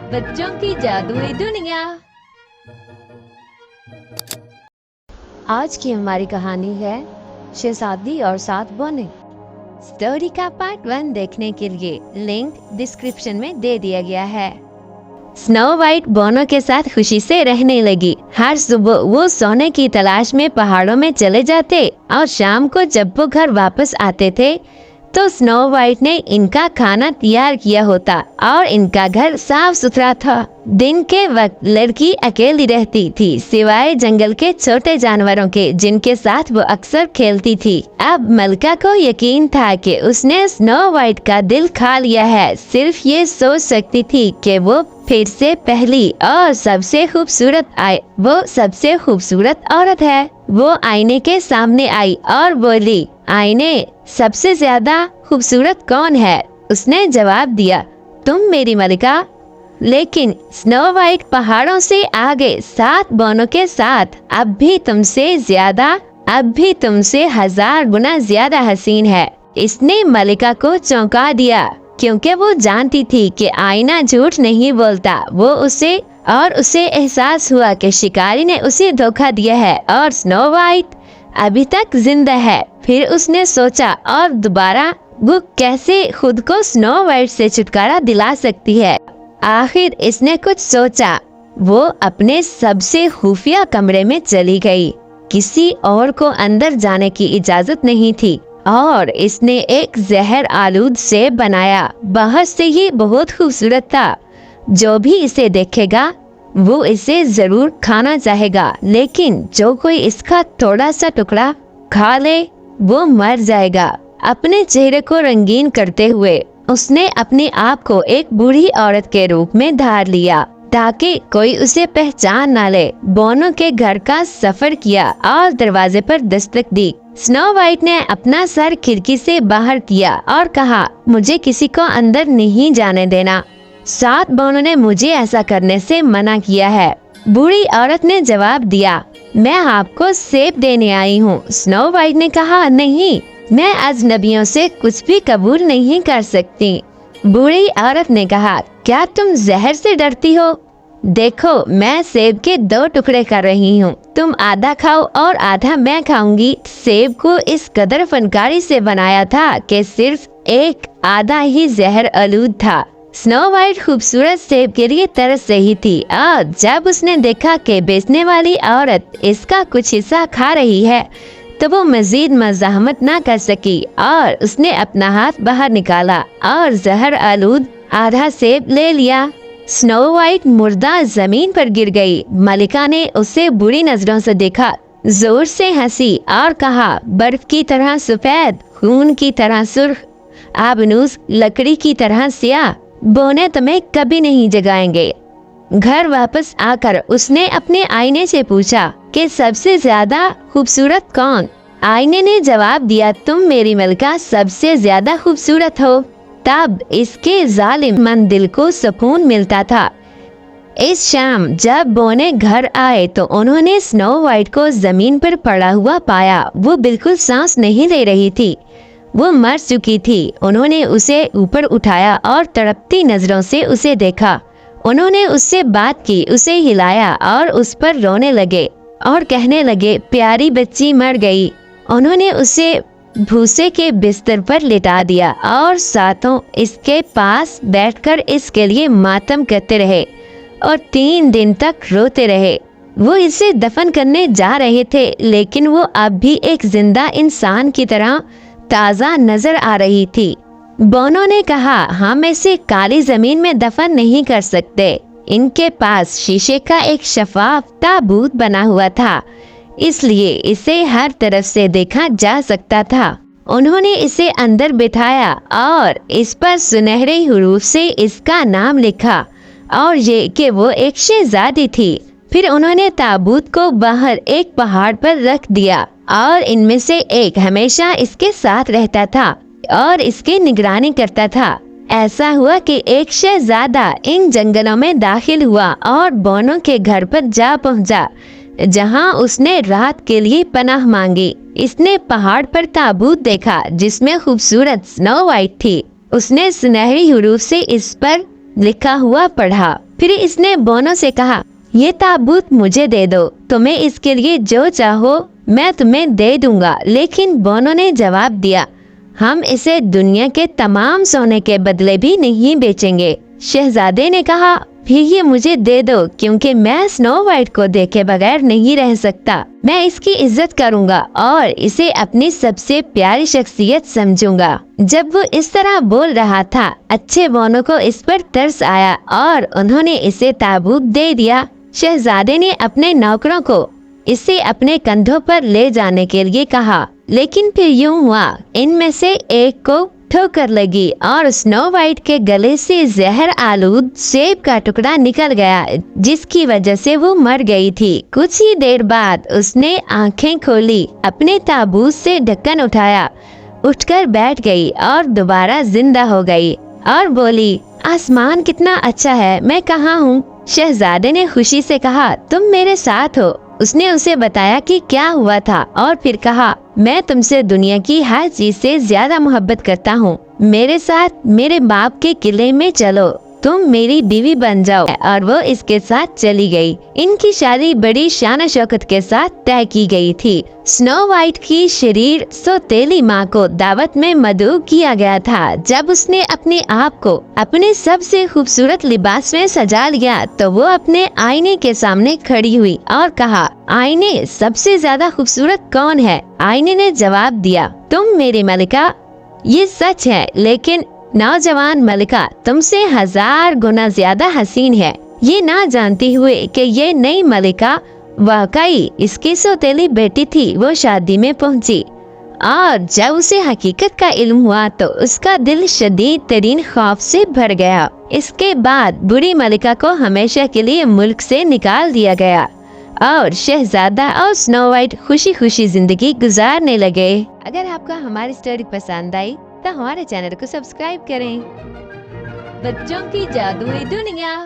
बच्चों की जादुई दुनिया। आज की हमारी कहानी है शहजादी और 7 बौने। स्टोरी का पार्ट 1 देखने के लिए लिंक डिस्क्रिप्शन में दे दिया गया है। स्नो वाइट बौनों के साथ खुशी से रहने लगी। हर सुबह वो सोने की तलाश में पहाड़ों में चले जाते और शाम को जब वो घर वापस आते थे तो स्नो वाइट ने इनका खाना तैयार किया होता और इनका घर साफ सुथरा था। दिन के वक्त लड़की अकेली रहती थी सिवाय जंगल के छोटे जानवरों के जिनके साथ वो अक्सर खेलती थी। अब मलका को यकीन था कि उसने स्नो वाइट का दिल खा लिया है। सिर्फ ये सोच सकती थी कि वो फिर से पहली और सबसे खूबसूरत औरत है। वो आईने के सामने आई और बोली, आईने, सबसे ज्यादा खूबसूरत कौन है? उसने जवाब दिया, तुम मेरी मलिका। लेकिन स्नो वाइट पहाड़ों से आगे 7 बौनों के साथ अब भी तुमसे 1000 गुना ज्यादा हसीन है। इसने मलिका को चौंका दिया क्योंकि वो जानती थी कि आईना झूठ नहीं बोलता। उसे एहसास हुआ कि शिकारी ने उसे धोखा दिया है और स्नो वाइट अभी तक जिंदा है। फिर उसने सोचा और दोबारा वो कैसे खुद को स्नो वाइट से छुटकारा दिला सकती है। आखिर इसने कुछ सोचा। वो अपने सबसे खुफिया कमरे में चली गई। किसी और को अंदर जाने की इजाजत नहीं थी और इसने एक जहर आलूद सेब बनाया। बाहर से ही बहुत खूबसूरत था। जो भी इसे देखेगा वो इसे जरूर खाना चाहेगा, लेकिन जो कोई इसका थोड़ा सा टुकड़ा खा ले वो मर जाएगा। अपने चेहरे को रंगीन करते हुए उसने अपने आप को एक बूढ़ी औरत के रूप में धार लिया ताकि कोई उसे पहचान ना ले। बौनों के घर का सफर किया और दरवाजे पर दस्तक दी। स्नो वाइट ने अपना सर खिड़की से बाहर किया और कहा, मुझे किसी को अंदर नहीं जाने देना। 7 बौनों ने मुझे ऐसा करने से मना किया है। बूढ़ी औरत ने जवाब दिया, मैं आपको सेब देने आई हूँ। स्नो वाइट ने कहा, नहीं, मैं अजनबियों से कुछ भी कबूल नहीं कर सकती। बूढ़ी औरत ने कहा, क्या तुम जहर से डरती हो? देखो, मैं सेब के 2 टुकड़े कर रही हूँ। तुम आधा खाओ और आधा मैं खाऊंगी। सेब को इस कदर फनकारी से बनाया था कि सिर्फ एक आधा ही जहर आलूद था। स्नो वाइट खूबसूरत सेब के लिए तरस रही थी और जब उसने देखा कि बेचने वाली औरत इसका कुछ हिस्सा खा रही है तो वो मजीद मज़ाहमत ना कर सकी और उसने अपना हाथ बाहर निकाला और जहर आलूद आधा सेब ले लिया। स्नो वाइट मुर्दा जमीन पर गिर गई। मलिका ने उसे बुरी नजरों से देखा, जोर से हंसी और कहा, बर्फ की तरह सफेद, खून की तरह सुर्ख, आबनूस लकड़ी की तरह स्याह, बौने तुम्हें कभी नहीं जगाएंगे। घर वापस आकर उसने अपने आईने से पूछा कि सबसे ज्यादा खूबसूरत कौन? आईने ने जवाब दिया, तुम मेरी मलिका सबसे ज्यादा खूबसूरत हो। तब इसके जालिम मन दिल को सुकून मिलता था। इस शाम जब बौने घर आए तो उन्होंने स्नो वाइट को जमीन पर पड़ा हुआ पाया। वो बिल्कुल सांस नहीं ले रही थी। वो मर चुकी थी। उन्होंने उसे ऊपर उठाया और तड़पती नजरों से उसे देखा। उन्होंने उससे बात की, उसे हिलाया और उस पर रोने लगे और कहने लगे, प्यारी बच्ची मर गई। उन्होंने उसे भूसे के बिस्तर पर लिटा दिया और साथों इसके पास बैठकर इसके लिए मातम करते रहे और 3 दिन तक रोते रहे। वो इसे दफन करने जा रहे थे लेकिन वो अब भी एक जिंदा इंसान की तरह ताज़ा नजर आ रही थी। बौनों ने कहा, हम इसे काली जमीन में दफन नहीं कर सकते। इनके पास शीशे का एक शफाफ ताबूत बना हुआ था, इसलिए इसे हर तरफ से देखा जा सकता था। उन्होंने इसे अंदर बिठाया और इस पर सुनहरे हुरूफ से इसका नाम लिखा और ये कि वो एक शहजादी थी। फिर उन्होंने ताबूत को बाहर एक पहाड़ पर रख दिया और इनमें से एक हमेशा इसके साथ रहता था और इसकी निगरानी करता था। ऐसा हुआ कि एक शहजादा इन जंगलों में दाखिल हुआ और बौनों के घर पर जा पहुंचा, जहां उसने रात के लिए पनाह मांगी। इसने पहाड़ पर ताबूत देखा जिसमें खूबसूरत स्नो वाइट थी। उसने सुनहरी हुरूफ से इस पर लिखा हुआ पढ़ा, फिर इसने बोनो से कहा, ये ताबूत मुझे दे दो, तुम्हें इसके लिए जो चाहो मैं तुम्हें दे दूंगा। लेकिन बोनो ने जवाब दिया, हम इसे दुनिया के तमाम सोने के बदले भी नहीं बेचेंगे। शहजादे ने कहा, फिर ये मुझे दे दो, क्योंकि मैं स्नो वाइट को देखे बगैर नहीं रह सकता। मैं इसकी इज्जत करूंगा और इसे अपनी सबसे प्यारी शख्सियत समझूंगा। जब वो इस तरह बोल रहा था, अच्छे बोनो को इस पर तरस आया और उन्होंने इसे ताबूत दे दिया। शहजादे ने अपने नौकरों को इसे अपने कंधों पर ले जाने के लिए कहा, लेकिन फिर यूं हुआ, इनमें से एक को ठोकर लगी और स्नो वाइट के गले से जहर आलूद सेब का टुकड़ा निकल गया, जिसकी वजह से वो मर गई थी। कुछ ही देर बाद उसने आंखें खोली, अपने ताबूत से ढक्कन उठाया, उठकर बैठ गई और दोबारा जिंदा हो गई और बोली, आसमान कितना अच्छा है, मैं कहाँ हूँ? शहजादे ने खुशी से कहा, तुम मेरे साथ हो। उसने उसे बताया कि क्या हुआ था और फिर कहा, मैं तुमसे दुनिया की हर चीज से ज्यादा मोहब्बत करता हूँ। मेरे साथ मेरे बाप के किले में चलो, तुम मेरी बीवी बन जाओ। और वो इसके साथ चली गई। इनकी शादी बड़ी शान शौकत के साथ तय की गई थी। स्नो वाइट की शरीर सौतेली माँ को दावत में मदऊ किया गया था। जब उसने अपने आप को अपने सबसे खूबसूरत लिबास में सजा लिया तो वो अपने आईने के सामने खड़ी हुई और कहा, आईने सबसे ज्यादा खूबसूरत कौन है? आईने ने जवाब दिया, तुम मेरी मलिका। ये सच है, लेकिन नौजवान मलिका तुमसे 1000 गुना ज्यादा हसीन है। ये ना जानती हुए कि ये नई मलिका वाकई इसकी सौतेली बेटी थी, वो शादी में पहुंची और जब उसे हकीकत का इल्म हुआ तो उसका दिल शदीद तरीन खौफ से भर गया। इसके बाद बूढ़ी मलिका को हमेशा के लिए मुल्क से निकाल दिया गया और शहजादा और स्नो वाइट खुशी खुशी जिंदगी गुजारने लगे। अगर आपको हमारी स्टोरी पसंद आई तो हमारे चैनल को सब्सक्राइब करें। बच्चों की जादुई दुनिया।